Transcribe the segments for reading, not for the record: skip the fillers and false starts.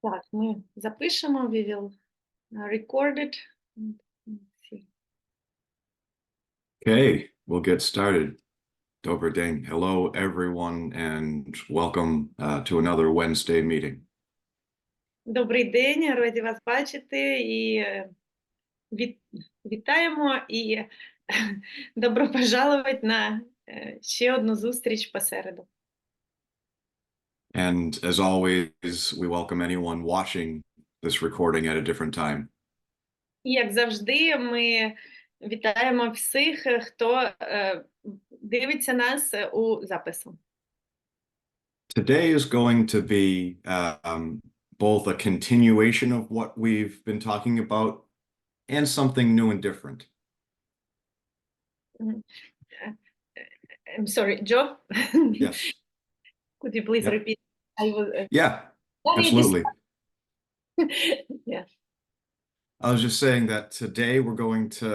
Так, ми запишемо, we will record it. Let's see. Okay, we'll get started. Добрий день. Hello, everyone, and welcome to another Wednesday meeting. Добрий день, раді вас бачити і вітаємо і добро пожаловать на ще одну зустріч посереду. And as always, we welcome anyone watching this recording at a different time. І як завжди, ми вітаємо всіх, хто дивиться нас у запису. Today is going to be both a continuation of what we've been talking about and something new and different. I'm sorry, Joe? Yes. Could you please Yep. repeat? Yeah, absolutely. Yeah. I was just saying that today we're going to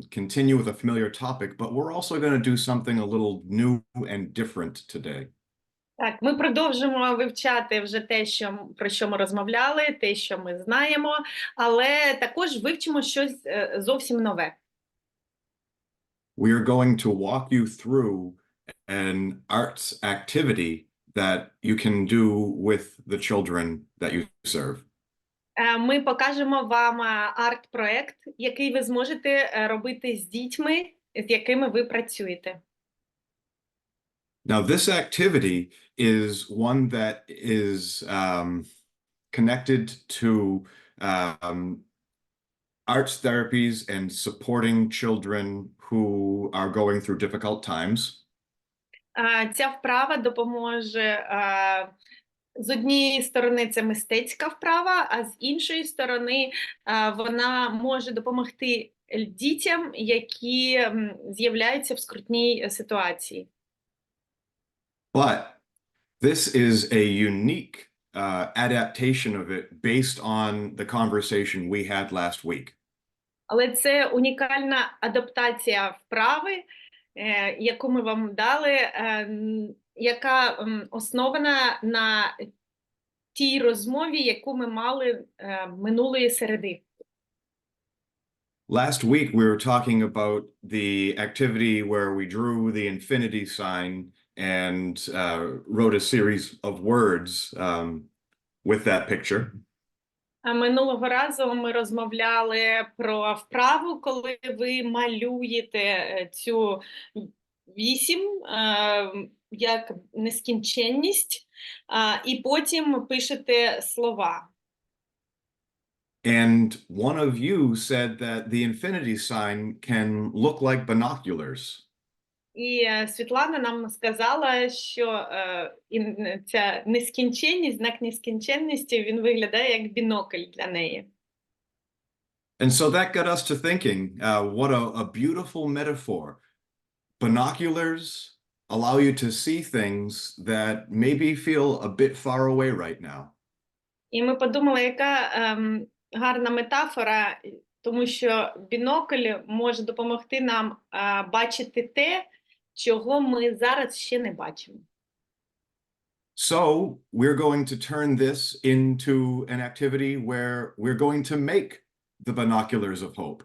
continue with a familiar topic, but we're also going to do something a little new and different today. Так, ми продовжимо вивчати вже те, про що ми розмовляли, те, що ми знаємо, але також вивчимо щось зовсім нове. We are going to walk you through an arts activity that you can do with the children that you serve. Ми покажемо вам арт-проект, який ви зможете робити з дітьми, з якими ви працюєте. Now, this activity is one that is connected to arts therapies and supporting children who are going through difficult times. Ця вправа допоможе, з однієї сторони, це мистецька вправа, а з іншої сторони, вона може допомогти дітям, які з'являються в скрутній ситуації. But this is a unique adaptation of it based on the conversation we had last week. Але це унікальна адаптація вправи, яку ми вам дали, яка основана на тій розмові, яку ми мали минулої середи. Last week we were talking about the activity where we drew the infinity sign and wrote a series of words with that picture. Минулого разу ми розмовляли про вправу, коли ви малюєте цю 8 як нескінченність, і потім пишете слова. And one of you said that the infinity sign can look like binoculars. І Світлана нам сказала, що ця нескінченність, знак нескінченності, він виглядає як бінокль для неї. And so that got us to thinking, what a beautiful metaphor. Binoculars allow you to see things that maybe feel a bit far away right now. І ми подумали, яка гарна метафора, тому що бінокль може допомогти нам бачити те, чого ми зараз ще не бачимо. So we're going to turn this into an activity where we're going to make the binoculars of hope.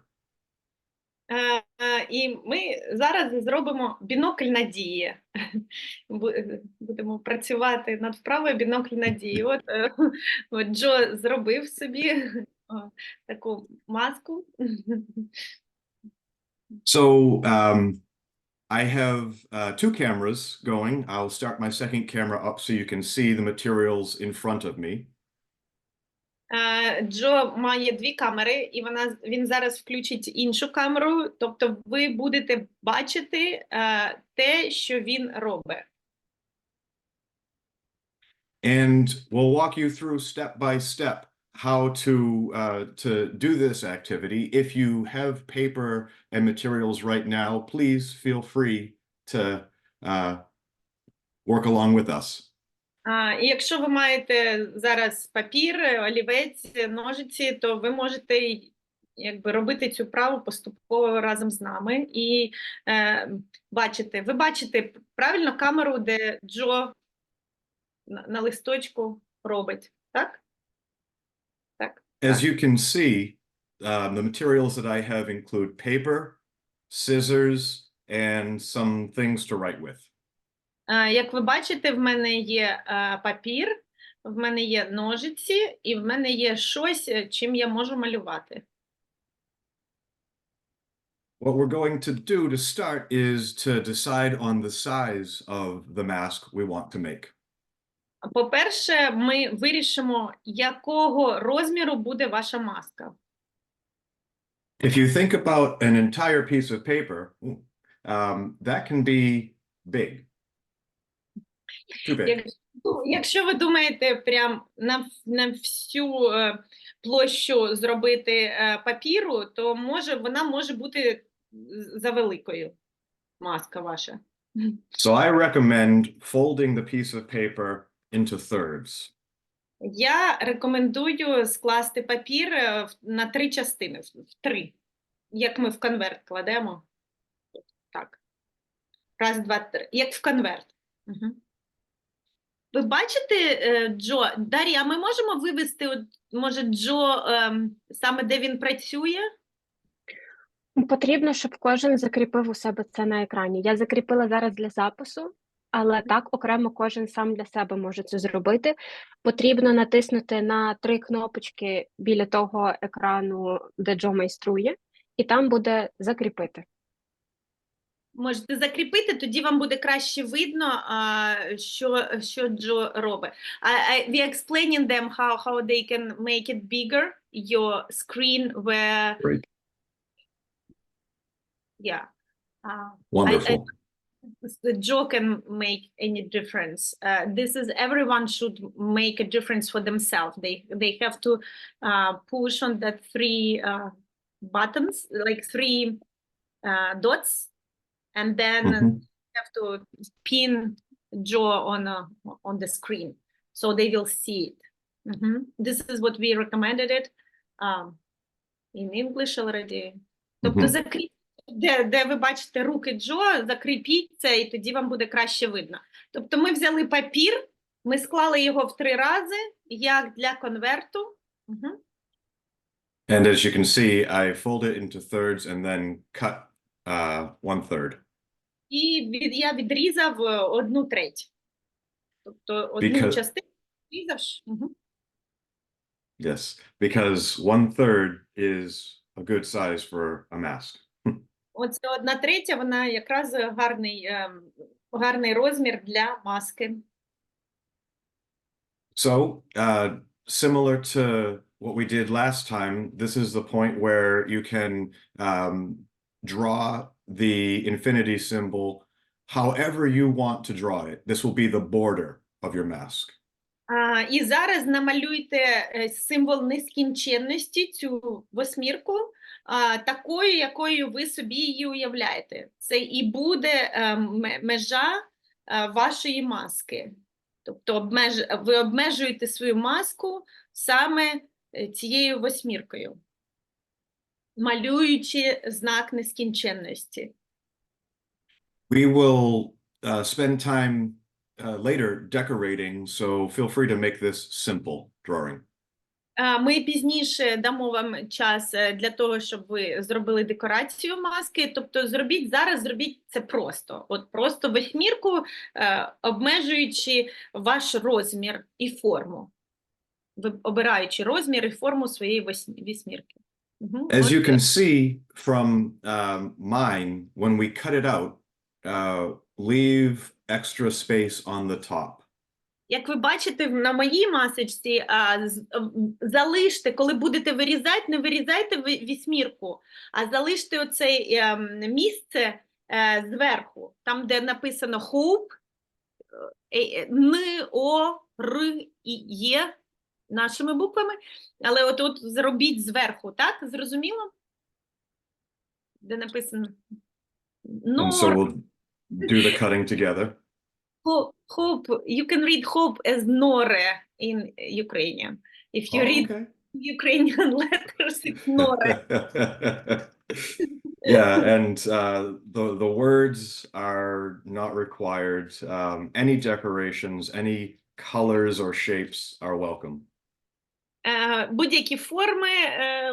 І ми зараз зробимо бінокль надії. Будемо працювати над вправою бінокль надії. От Джо зробив собі таку маску. So I have 2 cameras going. I'll start my second camera up so you can see the materials in front of me. Джо має 2 камери, і він зараз включить іншу камеру, тобто ви будете бачити те, що він робить. And we'll walk you through step by step how to do this activity. If you have paper and materials right now, please feel free to work along with us. І якщо ви маєте зараз папір, олівець, ножиці, то ви можете робити цю вправу поступово разом з нами. І ви бачите правильно камеру, де Джо на листочку робить, так? As you can see, the materials that I have include paper, scissors, and some things to write with. Як ви бачите, в мене є папір, в мене є ножиці, і в мене є щось, чим я можу малювати. What we're going to do to start is to decide on the size of the mask we want to make. По-перше, ми вирішимо, якого розміру буде ваша маска. If you think about an entire piece of paper, that can be big. Too big. Якщо ви думаєте прям на всю площу зробити папіру, то вона може бути завеликою, маска ваша. So I recommend folding the piece of paper into thirds. Я рекомендую скласти папір на 3 частини, в 3, як ми в конверт кладемо. Так. Раз, два, три. Як в конверт. Угу. Ви бачите, Джо, Дар'я, а ми можемо вивести, може, Джо, саме де він працює? Потрібно, щоб кожен закріпив у себе це на екрані. Я закріпила зараз для запису, але так окремо кожен сам для себе може це зробити. Потрібно натиснути на 3 кнопочки біля того екрану, де Джо майструє, і там буде закріпити. Можете закріпити, тоді вам буде краще видно, що Джо робить. We explaining them how they can make it bigger, your screen where... Great. Yeah. Wonderful. The Joe can make any difference. This is everyone should make a difference for themselves. They have to push on the 3 buttons, like 3 dots, and then have to pin Joe on the screen so they will see it. This is what we recommended it in English already. Тобто закріпіть, де ви бачите руки Джо, закріпіть це, і тоді вам буде краще видно. Тобто ми взяли папір, ми склали його в 3 рази, як для конверту. And as you can see, I fold it into thirds and then cut 1/3. І я відрізав 1/3. Тобто одну частину відрізавши. Yes, because 1/3 is a good size for a mask. Оце 1/3, вона якраз гарний розмір для маски. So, similar to what we did last time, this is the point where you can draw the infinity symbol however you want to draw it. This will be the border of your mask. І зараз намалюйте символ нескінченності, цю восьмірку, такою, якою ви собі її уявляєте. Це і буде межа вашої маски. Тобто ви обмежуєте свою маску саме цією восьміркою, малюючи знак нескінченності. We will spend time later decorating, so feel free to make this simple drawing. Ми пізніше дамо вам час для того, щоб ви зробили декорацію маски. Тобто зробіть це просто. От просто восьмірку, обмежуючи ваш розмір і форму. Обираючи розмір і форму своєї восьмірки. As you can see from mine, when we cut it out, leave extra space on the top. Як ви бачите, на моїй масочці залиште, коли будете вирізати, не вирізайте восьмірку, а залиште оце місце зверху, там, де написано hope, Н, О, Р і Є нашими буквами, але от зробіть зверху, так? Зрозуміло? Де написано And so we'll do the cutting together. Hope, you can read hope as Nore in Ukrainian. If you read Ukrainian letters, it's Nore. Yeah, and the words are not required. Any decorations, any colors or shapes are welcome. Будь-які форми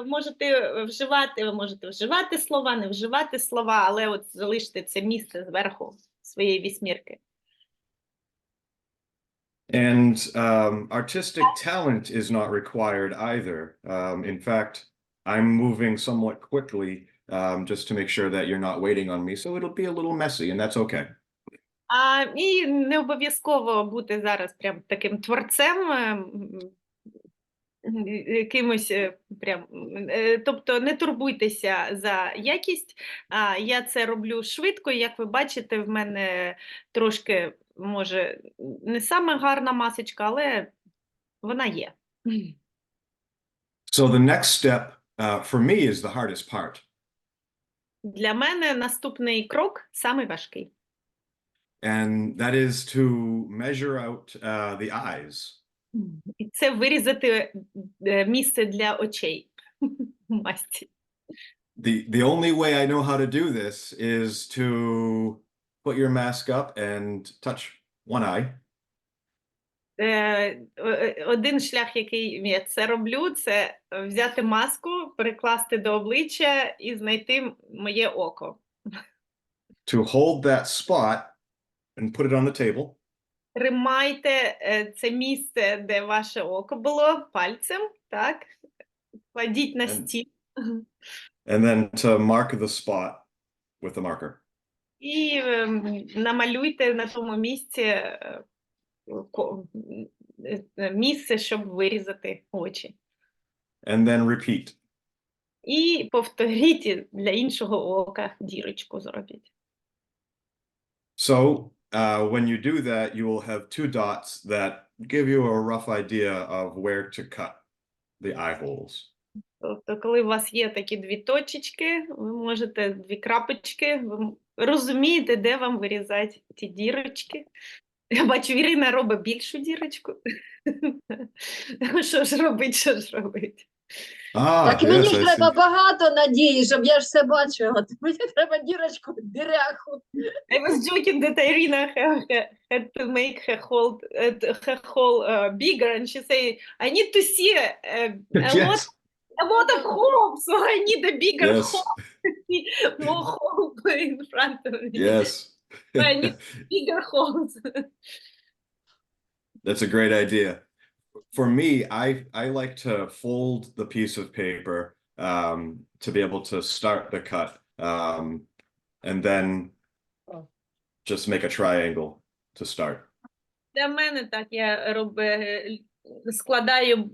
можете вживати, ви можете вживати слова, не вживати слова, але от залиште це місце зверху своєї вісьмірки. And artistic talent is not required either. In fact, I'm moving somewhat quickly just to make sure that you're not waiting on me. So it'll be a little messy, and that's okay. І не обов'язково бути зараз прям таким творцем, якимось прям, тобто не турбуйтеся за якість. Я це роблю швидко, як ви бачите, в мене трошки, може, не саме гарна масочка, але вона є. So the next step for me is the hardest part. Для мене наступний крок самий важкий. And that is to measure out the eyes. І це вирізати місце для очей в масці. The only way I know how to do this is to put your mask up and touch one eye. Один шлях, який я це роблю, це взяти маску, перекласти до обличчя і знайти моє око. To hold that spot and put it on the table. Тримайте це місце, де ваше око було, пальцем, так? Кладіть на стіл. And then to mark the spot with the marker. І намалюйте на тому місці місце, щоб вирізати очі. And then repeat. І повторіть для іншого ока дірочку зробіть. So when you do that, you will have two dots that give you a rough idea of where to cut the eye holes. Тобто, коли у вас є такі дві точечки, ви можете, дві крапочки, ви розумієте, де вам вирізати ті дірочки. Я бачу, Ірина робить більшу дірочку. Що ж робить? Так мені ж треба багато надії, щоб я ж все бачила. Мені треба дірочку, диряху. I was joking that Irina had to make her hole bigger, and she said, "I need to see a lot of holes, so I need a bigger hole, more hole in front of me. Yes. So I need bigger holes." That's a great idea. For me, I like to fold the piece of paper to be able to start the cut, and then just make a triangle to start. Для мене так, я складаю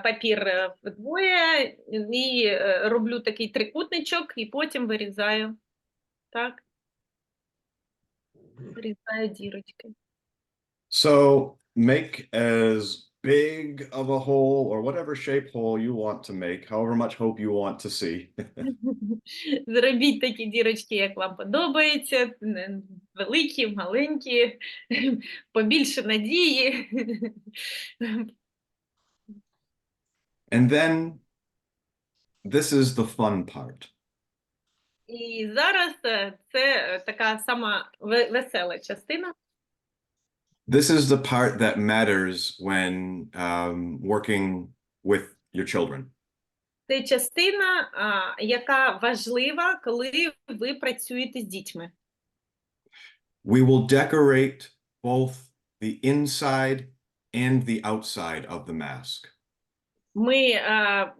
папір вдвоє і роблю такий трикутничок, і потім вирізаю. Так. Вирізаю дірочки. So make as big of a hole or whatever shape hole you want to make, however much hope you want to see. Зробіть такі дірочки, як вам подобається, великі, маленькі, побільше надії. And then this is the fun part. І зараз це така сама весела частина. This is the part that matters when working with your children. Це частина, яка важлива, коли ви працюєте з дітьми. We will decorate both the inside and the outside of the mask. Ми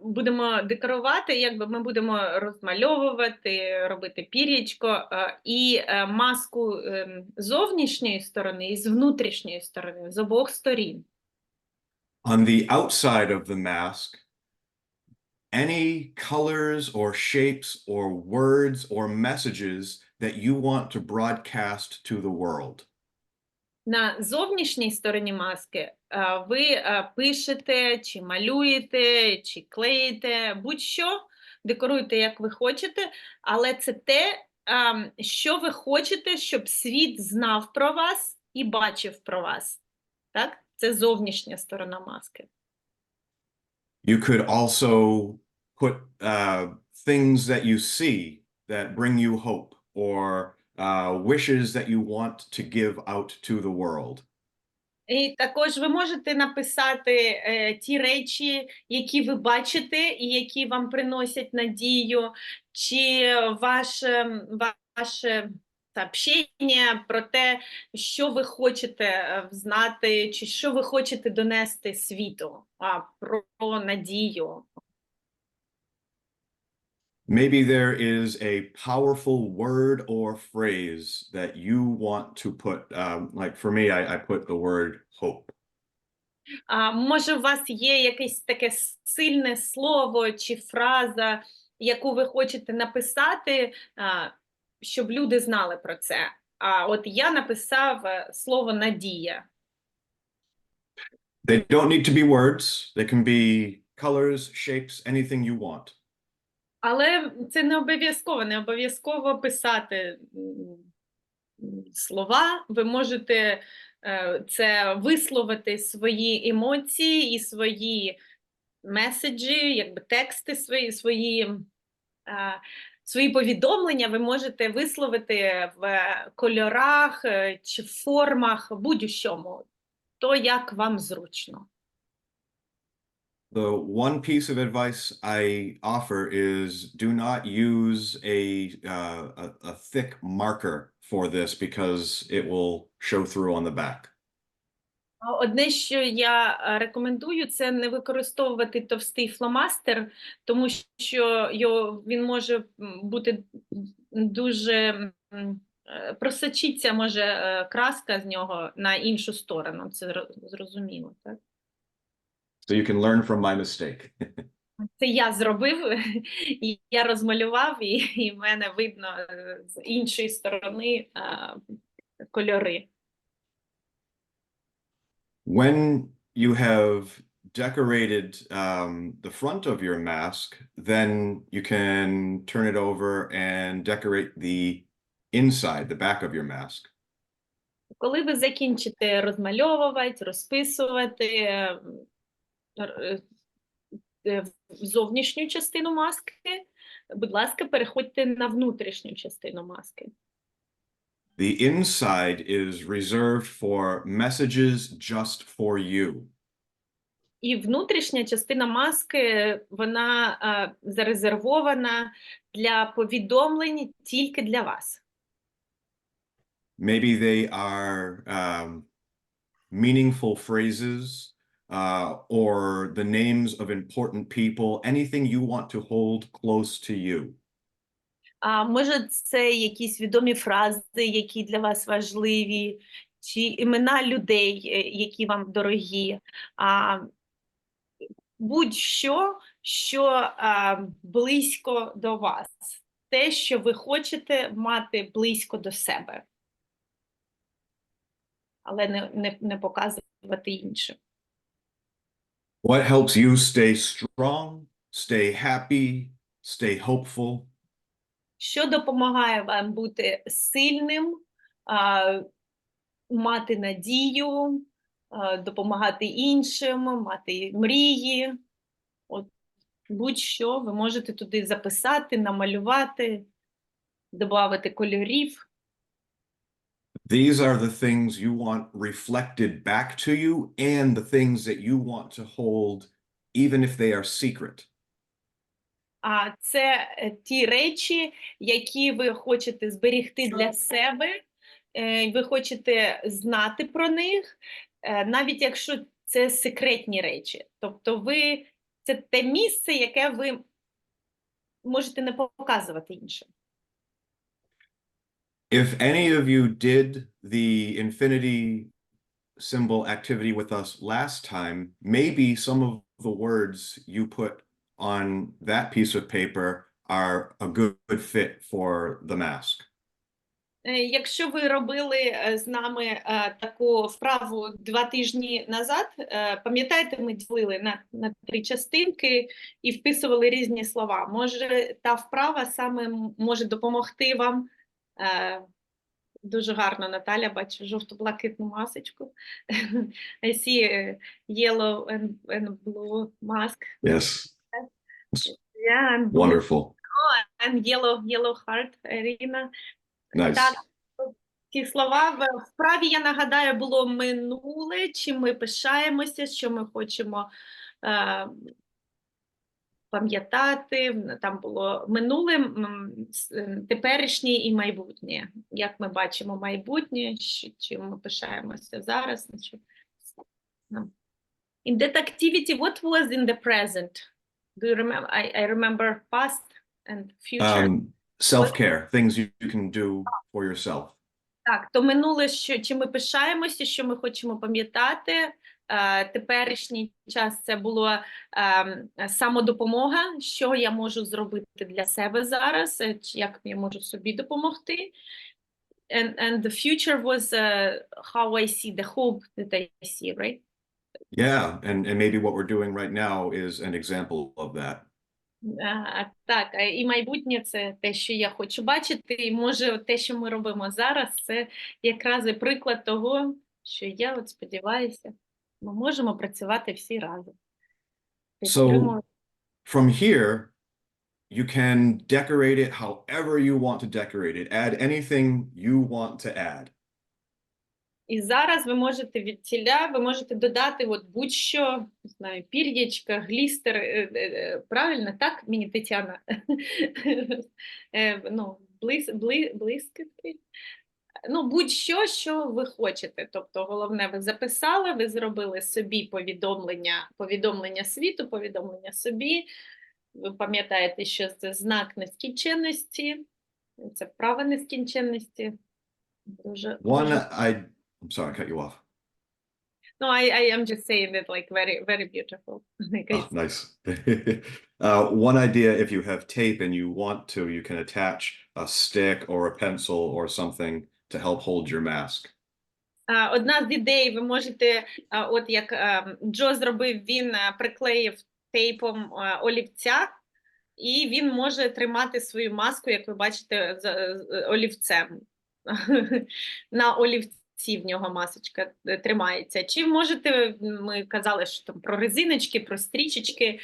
будемо декорувати, якби ми будемо розмальовувати, робити пір'ячко і маску зовнішньої сторони і з внутрішньої сторони, з обох сторін. On the outside of the mask, any colors or shapes or words or messages that you want to broadcast to the world. На зовнішній стороні маски ви пишете, чи малюєте, чи клеїте, будь-що, декоруйте, як ви хочете, але це те, що ви хочете, щоб світ знав про вас і бачив про вас. Так? Це зовнішня сторона маски. You could also put things that you see that bring you hope or wishes that you want to give out to the world. І також ви можете написати ті речі, які ви бачите і які вам приносять надію, чи ваше сообщення про те, що ви хочете знати, чи що ви хочете донести світу, про надію. Maybe there is a powerful word or phrase that you want to put, like for me, I put the word hope. Може, у вас є якесь таке сильне слово чи фраза, яку ви хочете написати, щоб люди знали про це. От я написав слово «надія». They don't need to be words. They can be colors, shapes, anything you want. Але це не обов'язково писати слова. Ви можете це висловити свої емоції і свої меседжі, якби тексти свої повідомлення ви можете висловити в кольорах чи в формах, будь-чому, то як вам зручно. The one piece of advice I offer is do not use a thick marker for this because it will show through on the back. Одне, що я рекомендую, це не використовувати товстий фломастер, тому що він може бути дуже просочиться, може краска з нього на іншу сторону. Це зрозуміло, так? So you can learn from my mistake. Це я зробив, і я розмалював, і в мене видно з іншої сторони кольори. When you have decorated the front of your mask, then you can turn it over and decorate the inside, the back of your mask. Коли ви закінчите розмальовувати, розписувати зовнішню частину маски, будь ласка, переходьте на внутрішню частину маски. The inside is reserved for messages just for you. І внутрішня частина маски, вона зарезервована для повідомлень тільки для вас. Maybe they are meaningful phrases or the names of important people, anything you want to hold close to you. Може, це якісь відомі фрази, які для вас важливі, чи імена людей, які вам дорогі. Будь-що, що близько до вас. Те, що ви хочете мати близько до себе. Але не показувати іншим. What helps you stay strong, stay happy, stay hopeful? Що допомагає вам бути сильним, мати надію, допомагати іншим, мати мрії. От будь-що ви можете туди записати, намалювати, додати кольорів. These are the things you want reflected back to you and the things that you want to hold even if they are secret. Це ті речі, які ви хочете зберегти для себе, ви хочете знати про них, навіть якщо це секретні речі. Тобто це те місце, яке ви можете не показувати іншим. If any of you did the infinity symbol activity with us last time, maybe some of the words you put on that piece of paper are a good fit for the mask. Якщо ви робили з нами таку вправу 2 тижні назад, пам'ятаєте, ми ділили на 3 частинки і вписували різні слова. Може, та вправа саме може допомогти вам. Дуже гарно, Наталя, бачу жовто-блакитну масочку. I see yellow and blue mask. Yes. Yeah, and Wonderful. and yellow heart, Irina. Nice. Так, ці слова. В вправі, я нагадаю, було минуле, чим ми пишаємося, що ми хочемо пам'ятати. Там було минуле, теперішнє і майбутнє. Як ми бачимо майбутнє, чим ми пишаємося зараз. In that activity, what was in the present? Do you remember? I remember past and future. Self-care, things you can do for yourself. Так, то минуле, чим ми пишаємося, що ми хочемо пам'ятати. Теперішній час це було самодопомога, що я можу зробити для себе зараз, як я можу собі допомогти. And the future was how I see, the hope that I see, right? Yeah, and maybe what we're doing right now is an example of that. Так, і майбутнє – це те, що я хочу бачити, і може те, що ми робимо зараз, це якраз і приклад того, що я от сподіваюся, ми можемо працювати всі разом. So from here, you can decorate it however you want to decorate it. Add anything you want to add. І зараз ви можете відтіля, ви можете додати от будь-що, не знаю, пір'ячка, глістер, правильно, так, мені Тетяна? Ну, блискітки. Ну, будь-що, що ви хочете. Тобто, головне, ви записали, ви зробили собі повідомлення світу, повідомлення собі. Ви пам'ятаєте, що це знак нескінченності, це право нескінченності. Дуже, I'm sorry, I cut you off. No, I am just saying that like very, very beautiful. Oh, nice. One idea, if you have tape and you want to, you can attach a stick or a pencil or something to help hold your mask. Одна з ідей, ви можете, от як Джо зробив, він приклеїв тейпом олівця, і він може тримати свою маску, як ви бачите, олівцем. На олівці в нього масочка тримається. Чи можете, ми казали, що там про резиночки, про стрічечки,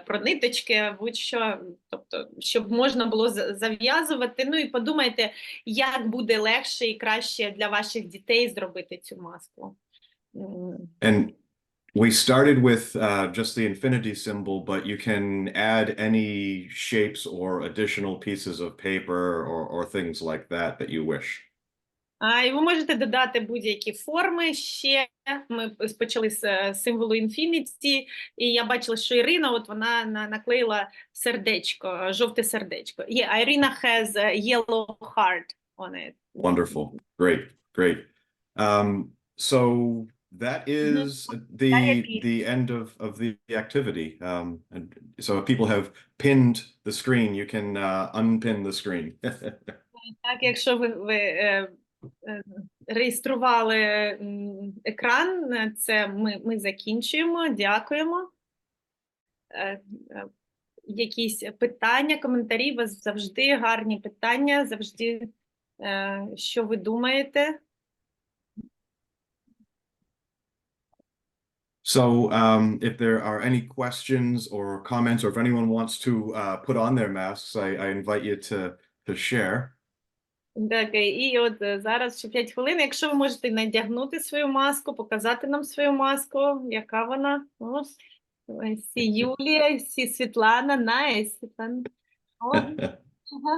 про ниточки, будь-що, тобто, щоб можна було зав'язувати. Ну і подумайте, як буде легше і краще для ваших дітей зробити цю маску. And we started with just the infinity symbol, but you can add any shapes or additional pieces of paper or things like that you wish. І ви можете додати будь-які форми ще. Ми почали з символу інфініті, і я бачила, що Ірина, от вона наклеїла сердечко, жовте сердечко. Yeah, Irina has a yellow heart on it. Wonderful. Great, great. So that is the end of the activity. And so if people have pinned the screen, you can unpin the screen. Так, якщо ви реєстрували екран, це ми закінчуємо. Дякуємо. Якісь питання, коментарі? У вас завжди гарні питання, завжди, що ви думаєте? So if there are any questions or comments, or if anyone wants to put on their masks, I invite you to share. Так, і от зараз ще 5 хвилин. Якщо ви можете надягнути свою маску, показати нам свою маску, яка вона? Ось, всі Юлія, всі Світлана, найс, Світлана. О,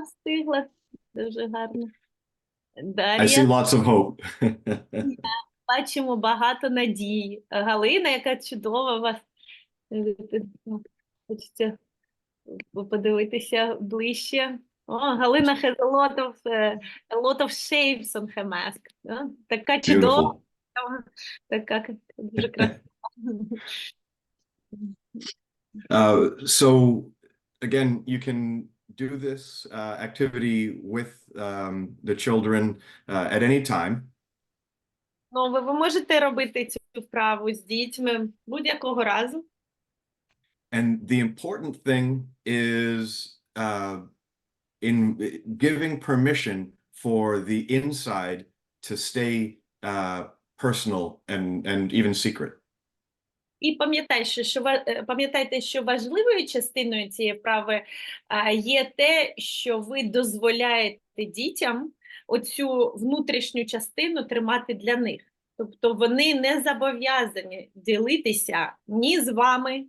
встигла, дуже гарно. I see Дар'я, lots of hope. бачимо багато надії. Галина, яка чудова у вас. Хочеться подивитися ближче. О, Галина has a lot of shapes on her mask. Така чудова, така дуже красива. So again, you can do this activity with the children at any time. Ну, ви можете робити цю вправу з дітьми будь-якого разу. And the important thing is in giving permission for the inside to stay personal and even secret. І пам'ятайте, що важливою частиною цієї вправи є те, що ви дозволяєте дітям оцю внутрішню частину тримати для них. Тобто вони не зобов'язані ділитися ні з вами,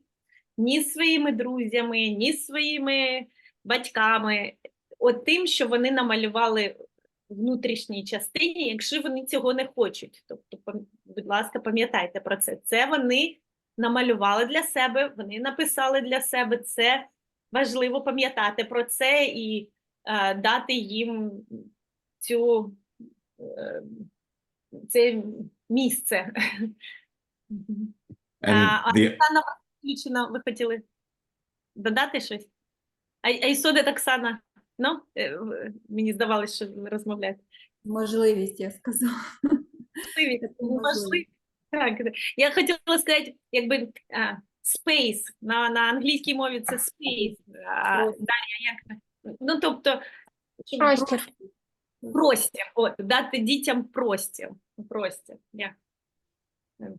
ні з своїми друзями, ні з своїми батьками, от тим, що вони намалювали в внутрішній частині, якщо вони цього не хочуть. Тобто, будь ласка, пам'ятайте про це. Це вони намалювали для себе, вони написали для себе. Це важливо пам'ятати про це і дати їм це місце. Оксана включена, ви хотіли додати щось? I saw that Оксана, no? Мені здавалося, що ви розмовляєте. Можливість, я сказала. Можливість. Так, я хотіла сказати, якби space, на англійській мові це space. Дар'я, як? Ну, тобто, Простір. простір, от, дати дітям простір. Yeah.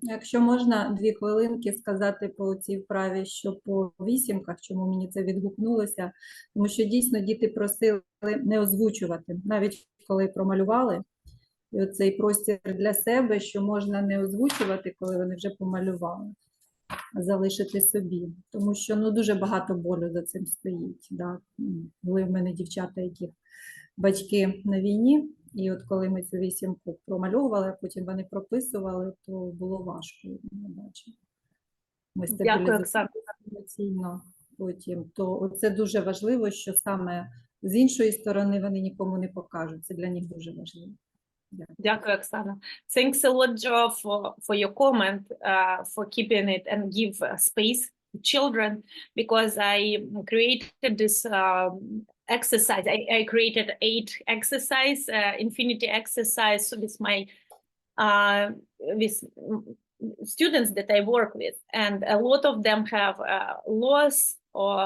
Якщо можна 2 хвилинки сказати по цій вправі, що по вісімках, чому мені це відгукнулося, тому що дійсно діти просили не озвучувати, навіть коли промалювали, і оцей простір для себе, що можна не озвучувати, коли вони вже помалювали, а залишити собі, тому що дуже багато болю за цим стоїть. Да? Були в мене дівчата, яких батьки на війні, і от коли ми цю вісімку промальовували, потім вони прописували, то було важко, я бачу. Ми стабілізували емоційно потім. То це дуже важливо, що саме з іншої сторони вони нікому не покажуть. Це для них дуже важливо. Дякую, Оксана. Thanks a lot, Jo, for your comment, for keeping it and give space to children, because I created this exercise. I created 8 exercise, infinity exercise with my with students that I work with, and a lot of them have loss or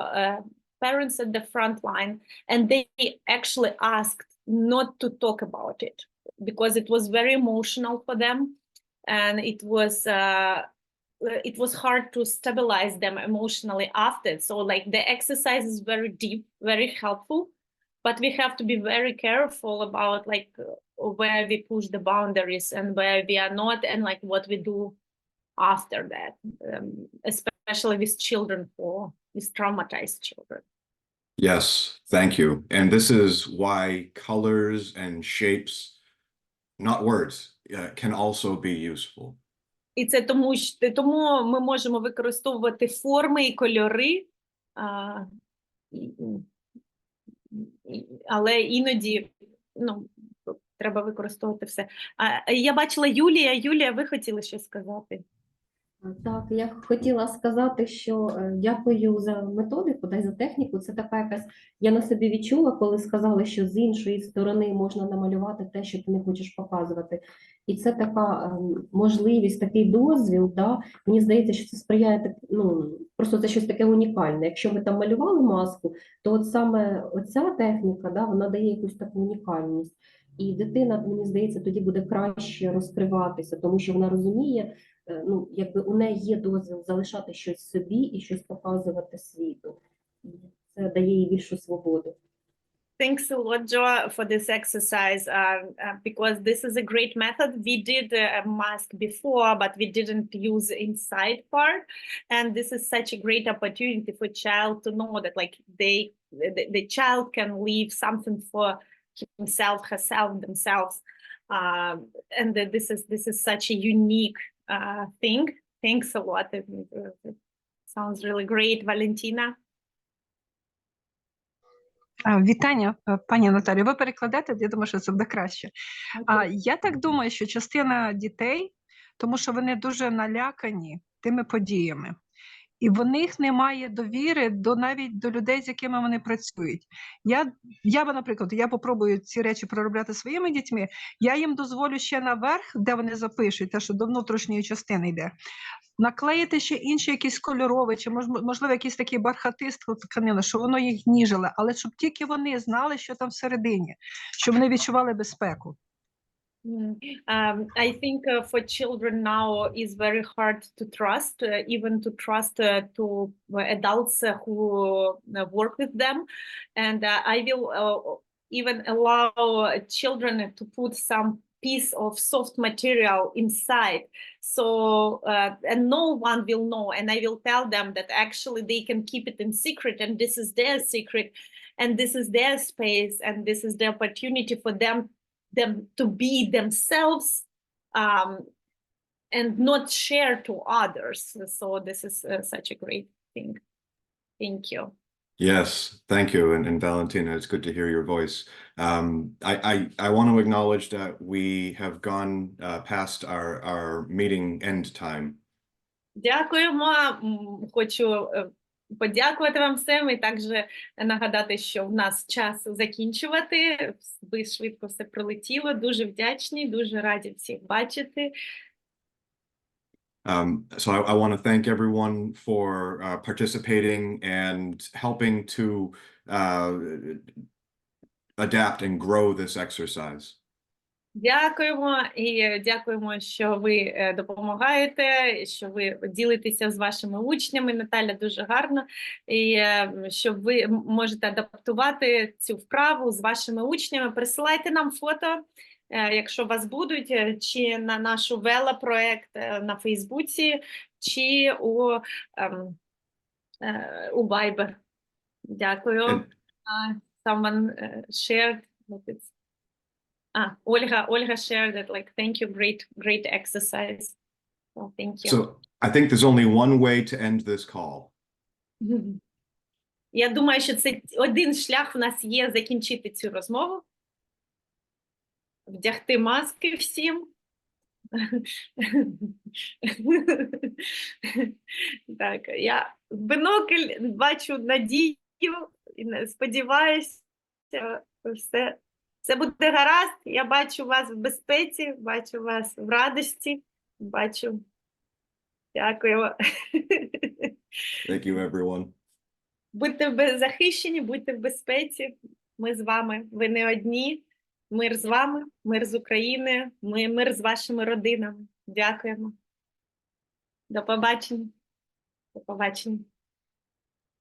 parents at the front line, and they actually asked not to talk about it, because it was very emotional for them, and it was hard to stabilize them emotionally after. So like the exercise is very deep, very helpful, but we have to be very careful about like where we push the boundaries and where we are not, and like what we do after that, especially with children, with traumatized children. Yes, thank you. And this is why colors and shapes, not words, can also be useful. І це тому ми можемо використовувати форми і кольори, але іноді треба використовувати все. Я бачила Юлія. Юлія, ви хотіли щось сказати? Так, я хотіла сказати, що дякую за методику, за техніку. Це така якась, я на собі відчула, коли сказали, що з іншої сторони можна намалювати те, що ти не хочеш показувати. І це така можливість, такий дозвіл, да? Мені здається, що це сприяє, просто це щось таке унікальне. Якщо ми там малювали маску, то от саме оця техніка, да, вона дає якусь таку унікальність. І дитина, мені здається, тоді буде краще розкриватися, тому що вона розуміє, якби у неї є дозвіл залишати щось собі і щось показувати світу. Це дає їй більшу свободу. Thanks a lot, Jo, for this exercise, because this is a great method. We did a mask before, but we didn't use inside part. And this is such a great opportunity for child to know that like the child can leave something for himself, herself, themselves. And that this is such a unique thing. Thanks a lot. It sounds really great, Valentina. Вітання, пані Наталію. Ви перекладете? Я думаю, що це буде краще. Я так думаю, що частина дітей, тому що вони дуже налякані тими подіями, і в них немає довіри навіть до людей, з якими вони працюють. Наприклад, я попробую ці речі проробляти своїми дітьми, я їм дозволю ще наверх, де вони запишуть, те, що до внутрішньої частини йде, наклеїти ще інші якісь кольорові, чи, можливо, якісь такі бархатисту тканини, що воно їх ніжило, але щоб тільки вони знали, що там всередині, щоб вони відчували безпеку. I think for children now is very hard to trust, even to trust to adults who work with them. And I will even allow children to put some piece of soft material inside, so and no one will know, and I will tell them that actually they can keep it in secret, and this is their secret, and this is their space, and this is the opportunity for them to be themselves, and not share to others. So this is such a great thing. Thank you. Yes, thank you. And Valentina, it's good to hear your voice. I want to acknowledge that we have gone past our meeting end time. Дякуємо. Хочу подякувати вам всім і також нагадати, що в нас час закінчувати. Ви швидко все пролетіло. Дуже вдячні, дуже раді всіх бачити. So I want to thank everyone for participating and helping to adapt and grow this exercise. Дякуємо і дякуємо, що ви допомагаєте, що ви ділитеся з вашими учнями. Наталя, дуже гарно. І що ви можете адаптувати цю вправу з вашими учнями. Присилайте нам фото, якщо у вас будуть, чи на нашу велопроект на Фейсбуці, чи у Viber. Дякую. Someone shared that it's Olga shared that, like, thank you, great exercise. So thank you. So I think there's only one way to end this call. Я думаю, що це один шлях в нас є закінчити цю розмову. Вдягти маски всім. Так, я в бінокль бачу Надію і сподіваюся, все буде гаразд. Я бачу вас в безпеці, бачу вас в радості, бачу. Дякую. Thank you, everyone. Будьте захищені, будьте в безпеці. Ми з вами. Ви не одні. Мир з вами, мир з України, мир з вашими родинами. Дякуємо. До побачення. До побачення.